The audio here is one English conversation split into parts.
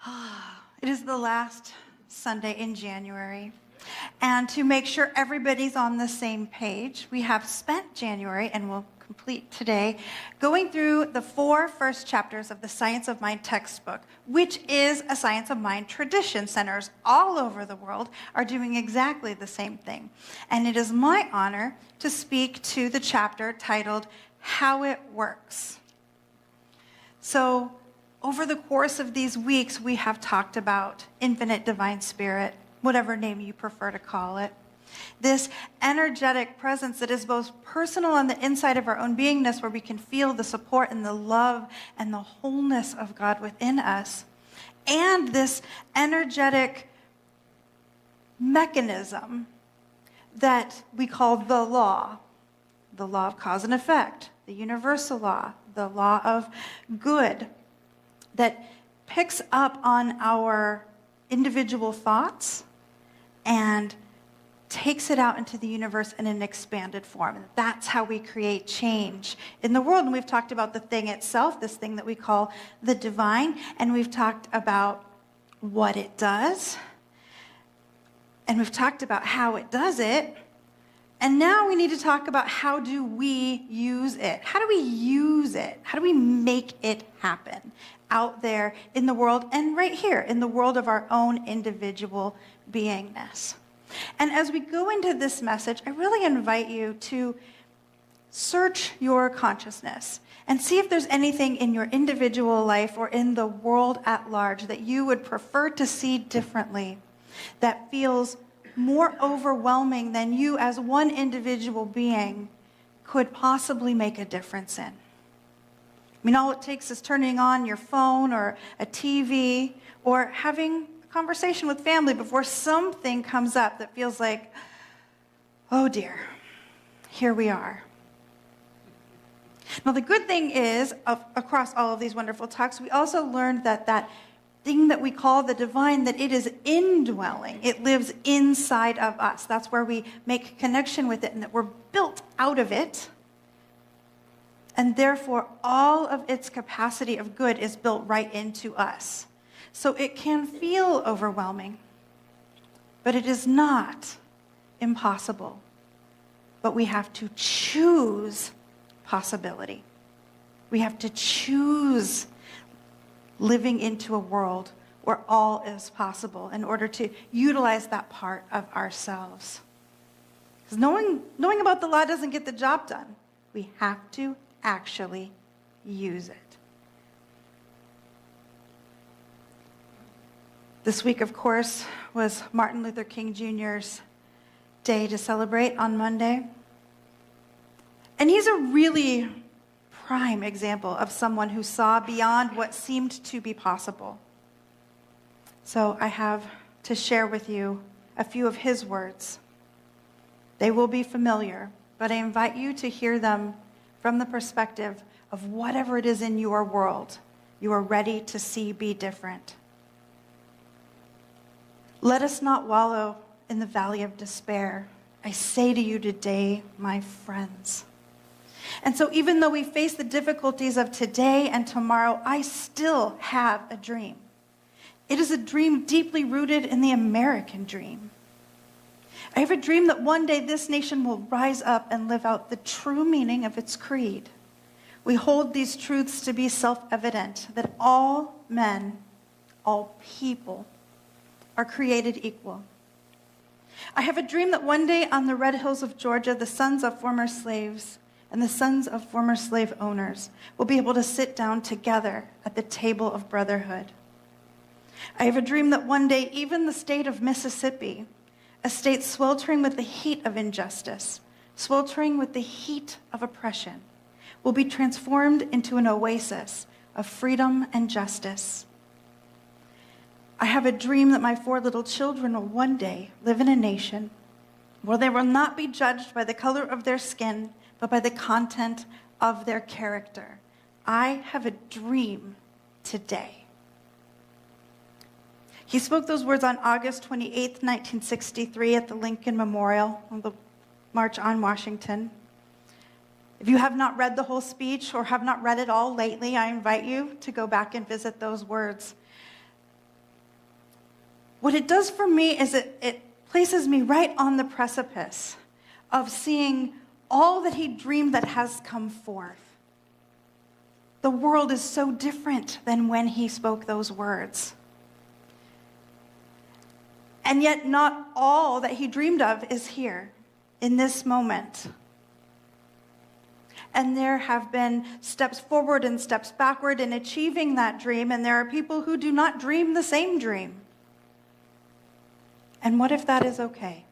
It is the last Sunday in January. And to make sure everybody's on the same page, we have spent January, and we'll complete today, going through the 4 first chapters of the Science of Mind textbook, which is a Science of Mind tradition. Centers all over the world are doing exactly the same thing. And it is my honor to speak to the chapter titled, How It Works. So, over the course of these weeks, we have talked about infinite divine spirit, whatever name you prefer to call it. This energetic presence that is both personal on the inside of our own beingness, where we can feel the support and the love and the wholeness of God within us, and this energetic mechanism that we call the law of cause and effect, the universal law, the law of good, that picks up on our individual thoughts and takes it out into the universe in an expanded form. And that's how we create change in the world. And we've talked about the thing itself, this thing that we call the divine, and we've talked about what it does, and we've talked about how it does it, and now we need to talk about how do we use it? How do we use it? How do we make it happen out there in the world and right here in the world of our own individual beingness? And as we go into this message, I really invite you to search your consciousness and see if there's anything in your individual life or in the world at large that you would prefer to see differently, that feels more overwhelming than you as one individual being could possibly make a difference in. I mean, all it takes is turning on your phone or a TV or having a conversation with family before something comes up that feels like, oh dear, here we are. Now, the good thing is, across all of these wonderful talks, we also learned that thing that we call the divine, that it is indwelling. It lives inside of us. That's where we make connection with it, and that we're built out of it. And therefore, all of its capacity of good is built right into us. So it can feel overwhelming, but it is not impossible. But we have to choose possibility. We have to choose living into a world where all is possible in order to utilize that part of ourselves. Because knowing about the law doesn't get the job done. We have to actually use it. This week, of course, was Martin Luther King Jr.'s day to celebrate on Monday. And he's a really prime example of someone who saw beyond what seemed to be possible. So I have to share with you a few of his words. They will be familiar, but I invite you to hear them from the perspective of whatever it is in your world you are ready to see be different. Let us not wallow in the valley of despair. I say to you today, my friends. And so even though we face the difficulties of today and tomorrow, I still have a dream. It is a dream deeply rooted in the American dream. I have a dream that one day this nation will rise up and live out the true meaning of its creed. We hold these truths to be self-evident, that all men, all people, are created equal. I have a dream that one day on the red hills of Georgia, the sons of former slaves and the sons of former slave owners will be able to sit down together at the table of brotherhood. I have a dream that one day even the state of Mississippi, a state sweltering with the heat of injustice, sweltering with the heat of oppression, will be transformed into an oasis of freedom and justice. I have a dream that my 4 little children will one day live in a nation where they will not be judged by the color of their skin, but by the content of their character. I have a dream today. He spoke those words on August 28th, 1963 at the Lincoln Memorial on the March on Washington. If you have not read the whole speech or have not read it all lately, I invite you to go back and visit those words. what it does for me is it places me right on the precipice of seeing all that he dreamed that has come forth. The world is so different than when he spoke those words. And yet not all that he dreamed of is here in this moment. And there have been steps forward and steps backward in achieving that dream, and there are people who do not dream the same dream. And what if that is okay?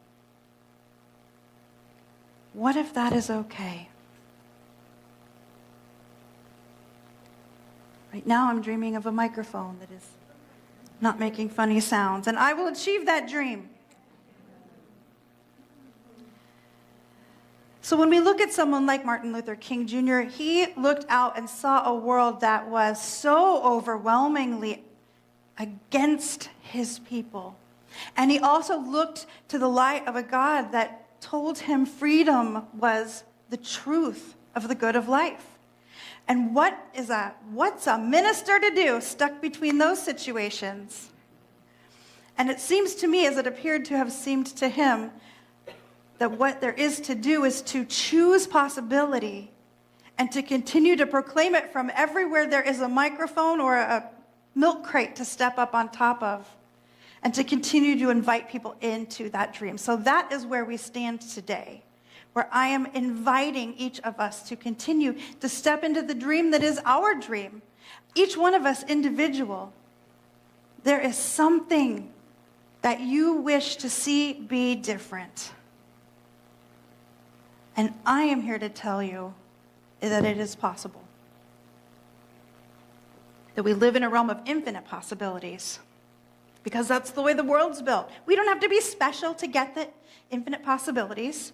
What if that is okay? Right now I'm dreaming of a microphone that is not making funny sounds, and I will achieve that dream. So when we look at someone like Martin Luther King Jr., he looked out and saw a world that was so overwhelmingly against his people. And he also looked to the light of a God that told him freedom was the truth of the good of life. And what's a minister to do stuck between those situations? And it seems to me, as it appeared to have seemed to him, that what there is to do is to choose possibility and to continue to proclaim it from everywhere there is a microphone or a milk crate to step up on top of, and to continue to invite people into that dream. So that is where we stand today, where I am inviting each of us to continue to step into the dream that is our dream. Each one of us individual. There is something that you wish to see be different. And I am here to tell you that it is possible. That we live in a realm of infinite possibilities. Because that's the way the world's built. We don't have to be special to get the infinite possibilities.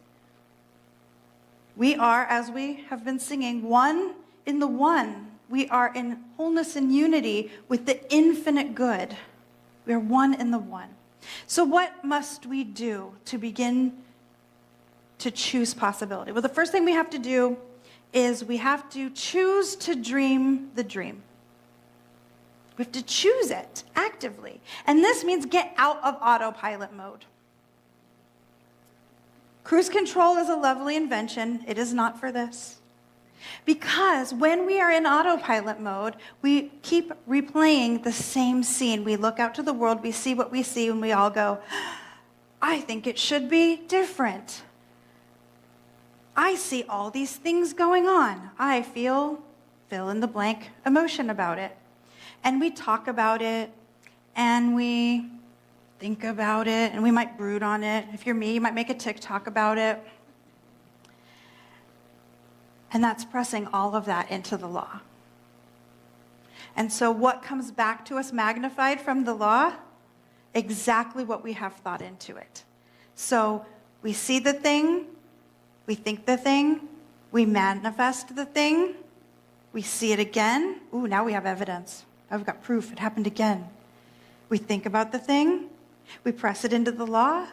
We are, as we have been singing, one in the one. We are in wholeness and unity with the infinite good. We are one in the one. So what must we do to begin to choose possibility? Well, the first thing we have to do is we have to choose to dream the dream. We have to choose it actively. And this means get out of autopilot mode. Cruise control is a lovely invention. It is not for this. Because when we are in autopilot mode, we keep replaying the same scene. We look out to the world, we see what we see, and we all go, I think it should be different. I see all these things going on. I feel fill in the blank emotion about it. And we talk about it, and we think about it, and we might brood on it. If you're me, you might make a TikTok about it. And that's pressing all of that into the law. And so what comes back to us magnified from the law? Exactly what we have thought into it. So we see the thing, we think the thing, we manifest the thing, we see it again. Ooh, now we have evidence. Now we've got proof. It happened again. We think about the thing, we press it into the law,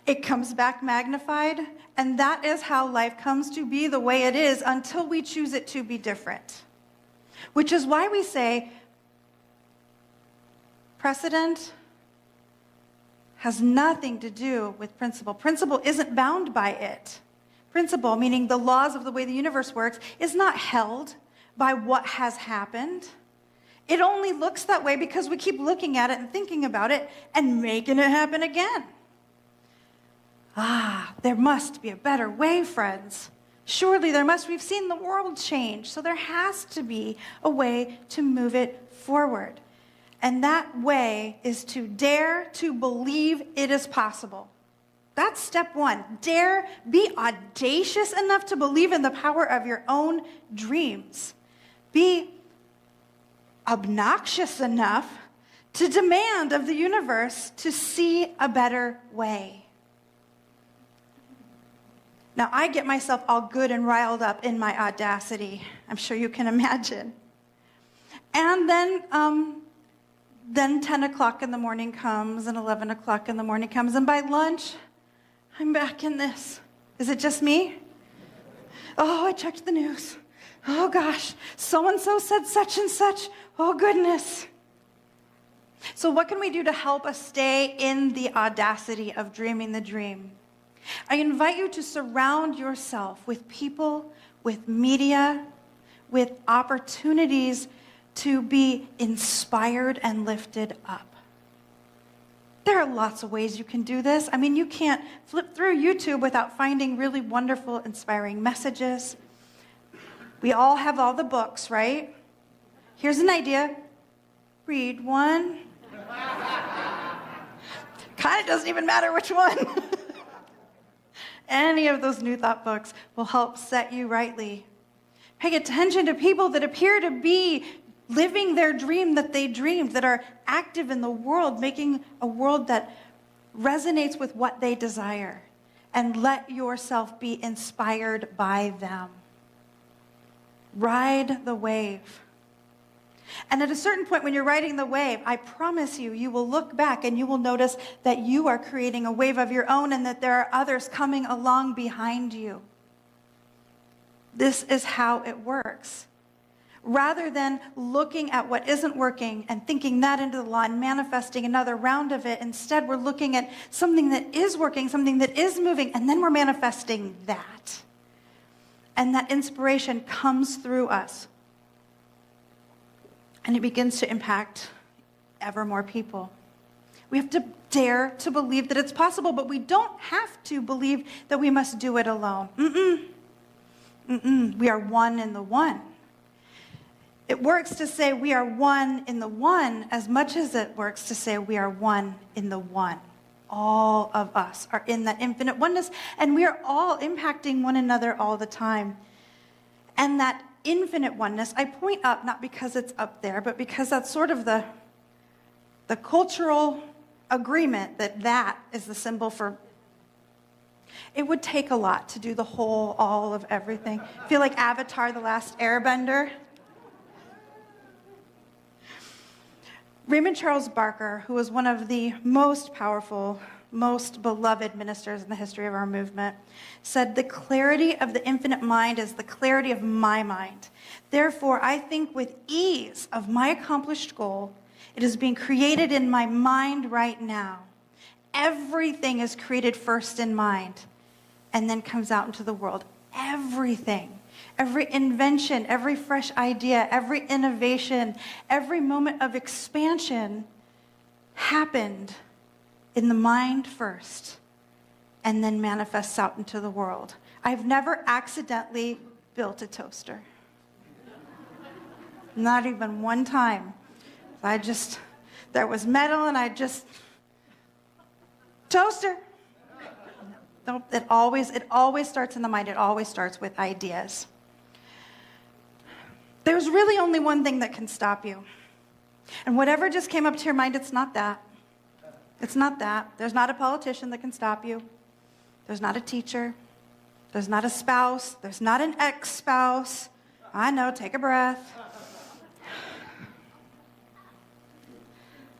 it comes back magnified, and that is how life comes to be the way it is until we choose it to be different. Which is why we say precedent has nothing to do with principle. Principle isn't bound by it. Principle, meaning the laws of the way the universe works, is not held by what has happened. It only looks that way because we keep looking at it and thinking about it and making it happen again. There must be a better way, friends. Surely there must. We've seen the world change, so there has to be a way to move it forward. And that way is to dare to believe it is possible. That's step one. Dare, be audacious enough to believe in the power of your own dreams. Be obnoxious enough to demand of the universe to see a better way. Now, I get myself all good and riled up in my audacity. I'm sure you can imagine. And then 10 o'clock in the morning comes, and 11 o'clock in the morning comes, and by lunch, I'm back in this. Is it just me? Oh, I checked the news. Oh, gosh, so-and-so said such and such. Oh, goodness. So what can we do to help us stay in the audacity of dreaming the dream? I invite you to surround yourself with people, with media, with opportunities to be inspired and lifted up. There are lots of ways you can do this. I mean, you can't flip through YouTube without finding really wonderful, inspiring messages. We all have all the books, right? Here's an idea. Read one. Kind of doesn't even matter which one. Any of those New Thought books will help set you rightly. Pay attention to people that appear to be living their dream that they dreamed, that are active in the world, making a world that resonates with what they desire. And let yourself be inspired by them. Ride the wave. And at a certain point when you're riding the wave, I promise you, you will look back and you will notice that you are creating a wave of your own and that there are others coming along behind you. This is how it works. Rather than looking at what isn't working and thinking that into the law and manifesting another round of it, instead we're looking at something that is working, something that is moving, and then we're manifesting that. And that inspiration comes through us. And it begins to impact ever more people. We have to dare to believe that it's possible, but we don't have to believe that we must do it alone. We are one in the one. It works to say we are one in the one as much as it works to say we are one in the one. All of us are in that infinite oneness, and we are all impacting one another all the time. And that infinite oneness, I point up not because it's up there, but because that's sort of the cultural agreement that is the symbol for. It would take a lot to do the whole, all of everything. I feel like Avatar, the Last Airbender. Raymond Charles Barker, who was one of the most powerful, most beloved ministers in the history of our movement, said, "The clarity of the infinite mind is the clarity of my mind. Therefore, I think with ease of my accomplished goal. It is being created in my mind right now. Everything is created first in mind and then comes out into the world. Everything. Every invention, every fresh idea, every innovation, every moment of expansion happened in the mind first and then manifests out into the world. I've never accidentally built a toaster. Not even one time. There was metal and toaster. No, it always starts in the mind. It always starts with ideas. There's really only one thing that can stop you. And whatever just came up to your mind, it's not that. It's not that. There's not a politician that can stop you. There's not a teacher. There's not a spouse. There's not an ex-spouse. I know, take a breath.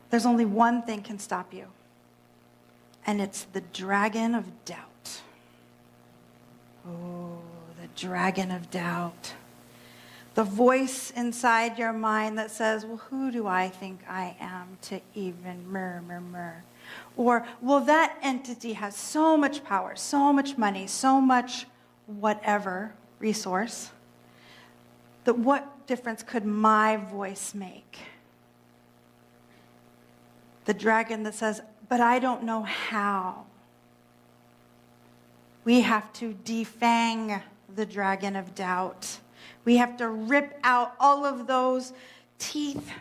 There's only one thing can stop you. And it's the dragon of doubt. Oh, the dragon of doubt. The voice inside your mind that says, well, who do I think I am to even murmur? Or, well, that entity has so much power, so much money, so much whatever resource, that what difference could my voice make? The dragon that says, but I don't know how. We have to de-fang the dragon of doubt. We have to rip out all of those teeth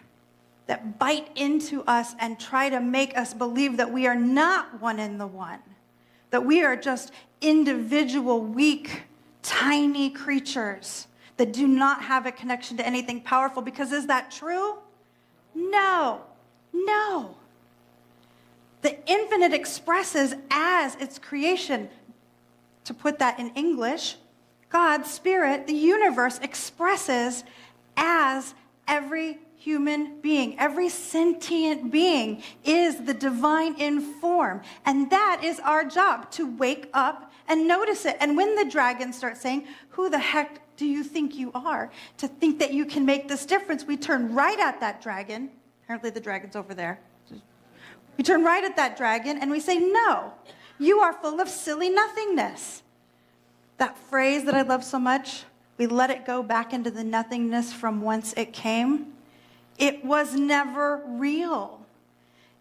that bite into us and try to make us believe that we are not one in the one, that we are just individual, weak, tiny creatures that do not have a connection to anything powerful. Because is that true? No. The infinite expresses as its creation. To put that in English, God, Spirit, the universe expresses as every human being. Every sentient being is the divine in form. And that is our job, to wake up and notice it. And when the dragon starts saying, who the heck do you think you are to think that you can make this difference? We turn right at that dragon. Apparently the dragon's over there. We turn right at that dragon and we say, no, you are full of silly nothingness. That phrase that I love so much, we let it go back into the nothingness from whence it came. It was never real.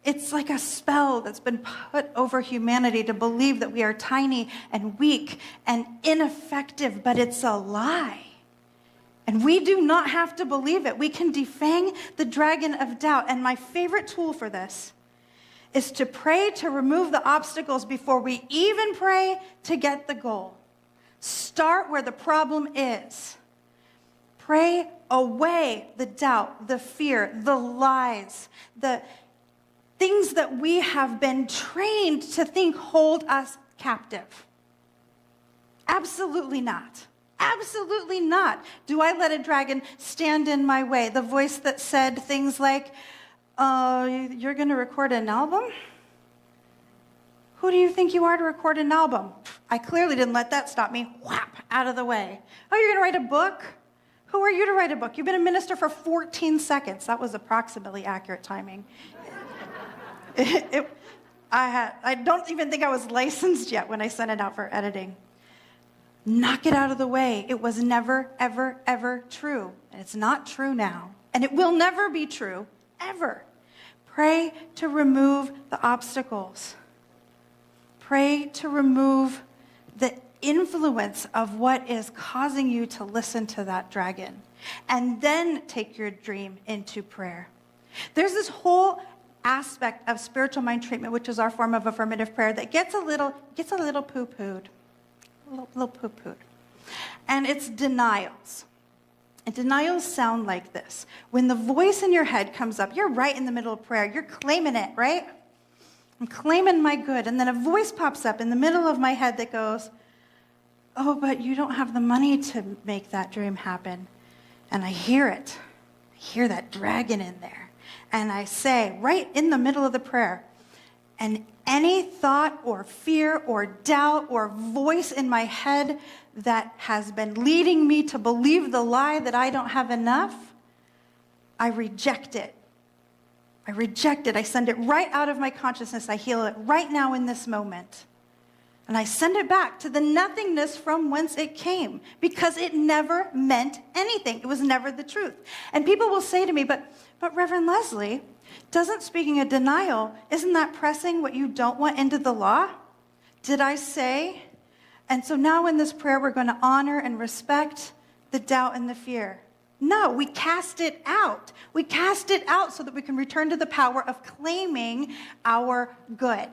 It's like a spell that's been put over humanity to believe that we are tiny and weak and ineffective, but it's a lie. And we do not have to believe it. We can defang the dragon of doubt. And my favorite tool for this is to pray to remove the obstacles before we even pray to get the goal. Start where the problem is. Pray away the doubt, the fear, the lies, the things that we have been trained to think hold us captive. Absolutely not. Absolutely not. Do I let a dragon stand in my way? The voice that said things like, you're going to record an album? Who do you think you are to record an album? I clearly didn't let that stop me. Whap, out of the way. Oh, you're going to write a book? Who are you to write a book? You've been a minister for 14 seconds. That was approximately accurate timing. I don't even think I was licensed yet when I sent it out for editing. Knock it out of the way. It was never, ever, ever true. And it's not true now. And it will never be true, ever. Pray to remove the obstacles. Pray to remove the influence of what is causing you to listen to that dragon. And then take your dream into prayer. There's this whole aspect of spiritual mind treatment, which is our form of affirmative prayer, that gets a little poo-pooed. A little poo-pooed. And it's denials. And denials sound like this. When the voice in your head comes up, you're right in the middle of prayer. You're claiming it, right? I'm claiming my good. And then a voice pops up in the middle of my head that goes, oh, but you don't have the money to make that dream happen. And I hear it. I hear that dragon in there. And I say, right in the middle of the prayer, and any thought or fear or doubt or voice in my head that has been leading me to believe the lie that I don't have enough, I reject it. I reject it. I send it right out of my consciousness. I heal it right now in this moment. And I send it back to the nothingness from whence it came, because it never meant anything. It was never the truth. And people will say to me, but Reverend Leslie, doesn't speaking of denial, isn't that pressing what you don't want into the law? Did I say? And so now in this prayer, we're going to honor and respect the doubt and the fear. No, we cast it out. We cast it out so that we can return to the power of claiming our good.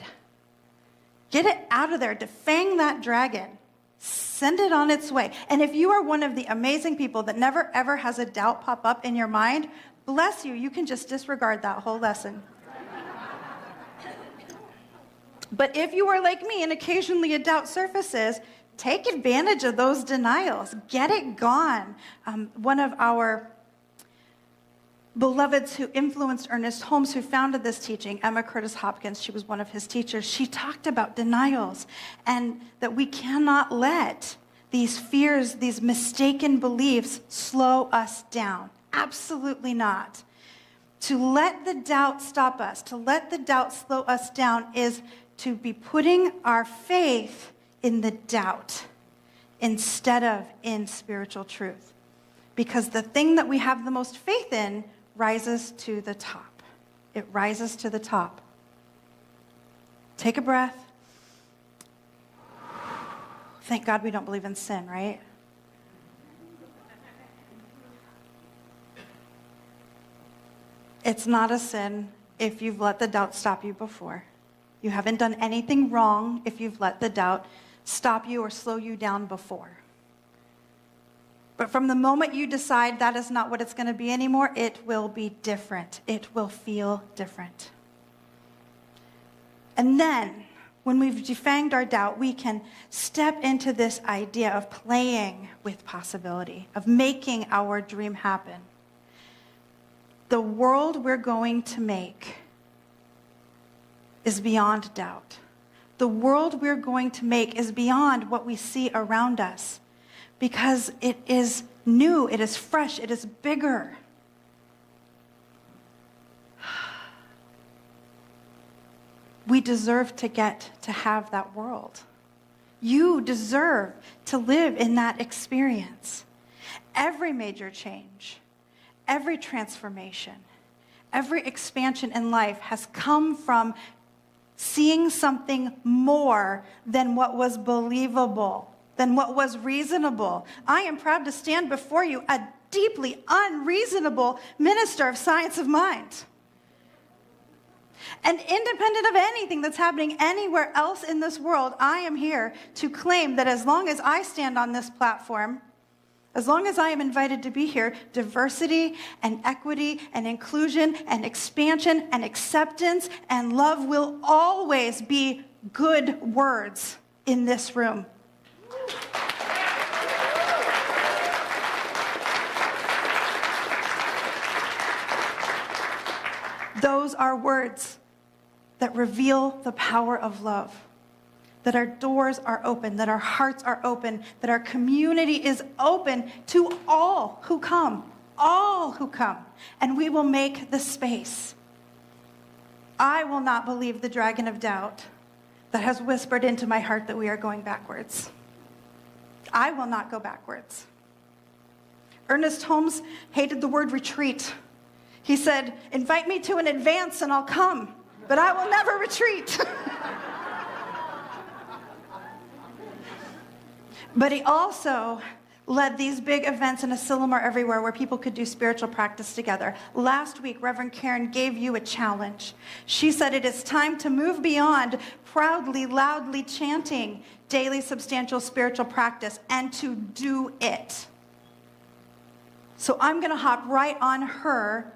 Get it out of there. Defang that dragon. Send it on its way. And if you are one of the amazing people that never, ever has a doubt pop up in your mind, bless you. You can just disregard that whole lesson. But if you are like me and occasionally a doubt surfaces, take advantage of those denials. Get it gone. One of our beloveds who influenced Ernest Holmes, who founded this teaching, Emma Curtis Hopkins, she was one of his teachers, she talked about denials and that we cannot let these fears, these mistaken beliefs slow us down. Absolutely not. To let the doubt stop us, to let the doubt slow us down is to be putting our faith in the doubt instead of in spiritual truth. Because the thing that we have the most faith in rises to the top. It rises to the top. Take a breath. Thank God we don't believe in sin, right? It's not a sin if you've let the doubt stop you before. You haven't done anything wrong if you've let the doubt stop you or slow you down before. But from the moment you decide that is not what it's going to be anymore, it will be different. It will feel different. And then, when we've defanged our doubt, we can step into this idea of playing with possibility, of making our dream happen. The world we're going to make is beyond doubt. The world we're going to make is beyond what we see around us because it is new, it is fresh, it is bigger. We deserve to get to have that world. You deserve to live in that experience. Every major change, every transformation, every expansion in life has come from seeing something more than what was believable, than what was reasonable. I am proud to stand before you, a deeply unreasonable minister of science of mind. And independent of anything that's happening anywhere else in this world, I am here to claim that as long as I stand on this platform, as long as I am invited to be here, diversity and equity and inclusion and expansion and acceptance and love will always be good words in this room. Those are words that reveal the power of love. That our doors are open, that our hearts are open, that our community is open to all who come, and we will make the space. I will not believe the dragon of doubt that has whispered into my heart that we are going backwards. I will not go backwards. Ernest Holmes hated the word retreat. He said, invite me to an advance and I'll come, but I will never retreat. But he also led these big events in Asilomar everywhere where people could do spiritual practice together. Last week, Reverend Karin gave you a challenge. She said it is time to move beyond proudly, loudly chanting daily substantial spiritual practice and to do it. So I'm going to hop right on her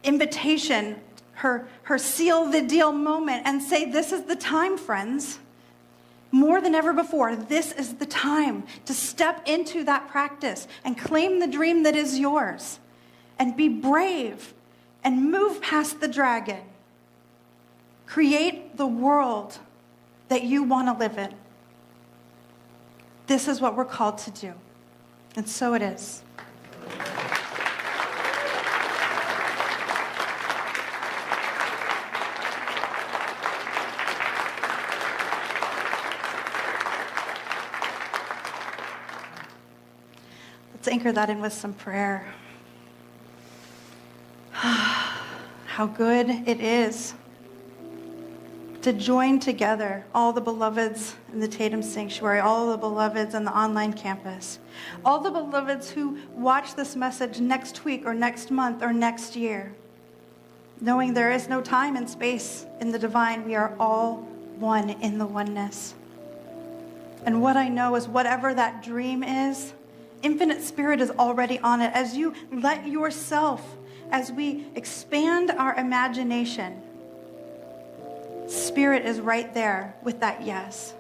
invitation, her seal the deal moment and say, this is the time, friends. More than ever before, this is the time to step into that practice and claim the dream that is yours and be brave and move past the dragon. Create the world that you want to live in. This is what we're called to do. And so it is. Let's anchor that in with some prayer. How good it is to join together all the beloveds in the Tatum Sanctuary, all the beloveds on the online campus, all the beloveds who watch this message next week or next month or next year, knowing there is no time and space in the divine. We are all one in the oneness. And what I know is whatever that dream is, Infinite Spirit is already on it. As you let yourself, as we expand our imagination, Spirit is right there with that yes.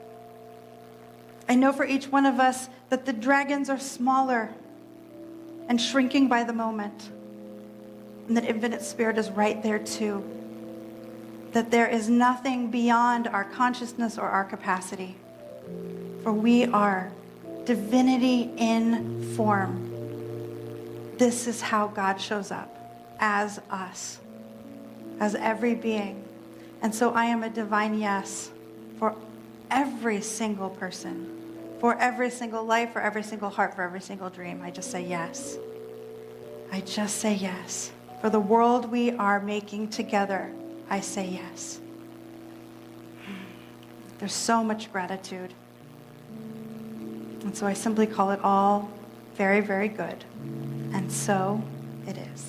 I know for each one of us that the dragons are smaller and shrinking by the moment, and that Infinite Spirit is right there too. That there is nothing beyond our consciousness or our capacity, for we are divinity in form. This is how God shows up as us, as every being. And so I am a divine yes for every single person, for every single life, for every single heart, for every single dream. I just say yes. I just say yes. For the world we are making together, I say yes. There's so much gratitude. And so I simply call it all very, very good. And so it is.